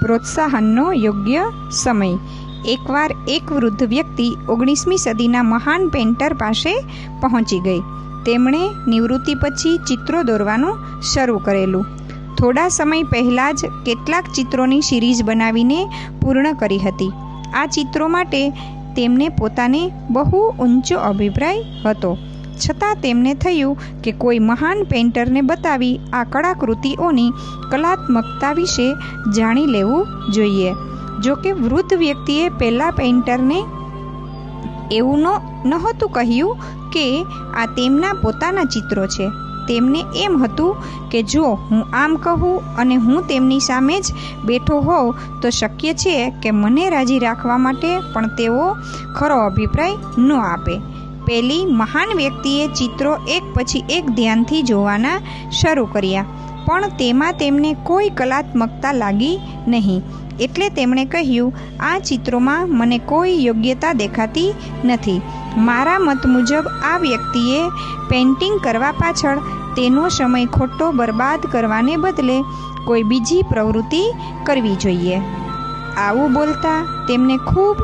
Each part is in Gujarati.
પ્રોત્સાહનનો યોગ્ય સમય. એકવાર એક વૃદ્ધ વ્યક્તિ 19મી સદીના મહાન પેઇન્ટર પાસે પહોંચી ગઈ. તેમણે નિવૃત્તિ પછી ચિત્રો દોરવાનું શરૂ કરેલું. થોડા સમય પહેલાં જ કેટલાક ચિત્રોની સિરીઝ બનાવીને પૂર્ણ કરી હતી. આ ચિત્રો માટે તેમને પોતાને બહુ ઊંચો અભિપ્રાય હતો. છતાં તેમને થયું કે કોઈ મહાન પેઇન્ટરને બતાવી આ કળાકૃતિઓની કલાત્મકતા વિશે જાણી લેવું જોઈએ. જો કે વૃદ્ધ વ્યક્તિએ પહેલા પેઇન્ટરને એવું નહોતું કહ્યું કે આ તેમના પોતાના ચિત્રો છે. તેમને એમ હતું કે જો હું આમ કહું અને હું તેમની સામે જ બેઠો હોઉં તો શક્ય છે કે મને રાજી રાખવા માટે પણ તેઓ ખરો અભિપ્રાય ન આપે. પેલી મહાન વ્યક્તિએ ચિત્રો એક પછી એક ધ્યાનથી જોવાના શરૂ કર્યા, પણ તેમાં તેમને કોઈ કલાત્મકતા લાગી નહીં. એટલે તેમણે કહ્યું, આ ચિત્રોમાં મને કોઈ યોગ્યતા દેખાતી નથી. મારા મત મુજબ આ વ્યક્તિએ પેઇન્ટિંગ કરવા પાછળ તેનો સમય ખોટો બરબાદ કરવાને બદલે કોઈ બીજી પ્રવૃત્તિ કરવી જોઈએ. આવું બોલતા તેમને ખૂબ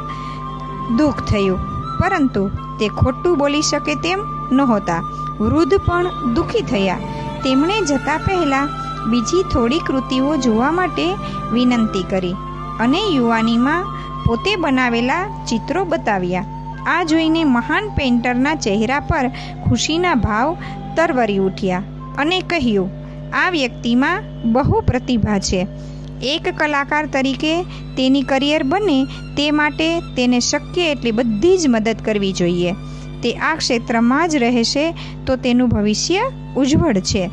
દુઃખ થયું, પરંતુ તે ખોટું બોલી શકે તેમ નહોતા. વૃદ્ધ પણ દુઃખી થયા. તેમણે જતા પહેલાં બીજી થોડી કૃતિઓ જોવા માટે વિનંતી કરી અને યુવાનીમાં પોતે બનાવેલા ચિત્રો બતાવ્યા. આ જોઈને મહાન પેઇન્ટરના ચહેરા પર ખુશીના ભાવ તરવરી ઉઠ્યા અને કહ્યું, આ વ્યક્તિમાં બહુ પ્રતિભા છે. એક કલાકાર તરીકે તેની કરિયર બને તે માટે તેને શક્ય એટલી બધી જ મદદ કરવી જોઈએ. તે આ ક્ષેત્રમાં જ રહેશે તો તેનું ભવિષ્ય ઉજ્જવળ છે.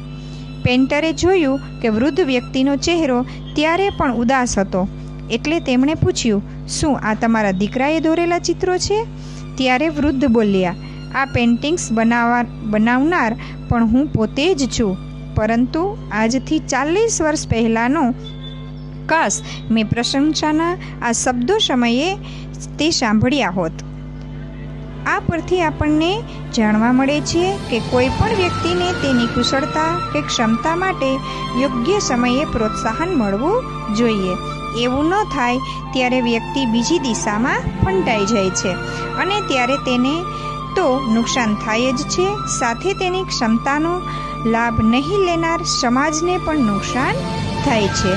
પેઇન્ટરે જોયું કે વૃદ્ધ વ્યક્તિનો ચહેરો ત્યારે પણ ઉદાસ હતો. એટલે તેમણે પૂછ્યું, શું આ તમારા દીકરાએ દોરેલા ચિત્રો છે? ત્યારે વૃદ્ધ બોલ્યા, આ પેઇન્ટિંગ્સ બનાવનાર પણ હું પોતે જ છું, પરંતુ આજથી 40 વર્ષ પહેલાંનો કાશ મેં પ્રશંસાના આ શબ્દો સમયે તે સાંભળ્યા હોત. આ પરથી આપણને જાણવા મળે છે કે કોઈ પણ વ્યક્તિને તેની કુશળતા કે ક્ષમતા માટે યોગ્ય સમયે પ્રોત્સાહન મળવું જોઈએ. એવું ન થાય ત્યારે વ્યક્તિ બીજી દિશામાં ફંટાઈ જાય છે અને ત્યારે તેને તો નુકસાન થાય જ છે, સાથે તેની ક્ષમતાનો લાભ નહીં લેનાર સમાજને પણ નુકસાન થાય છે.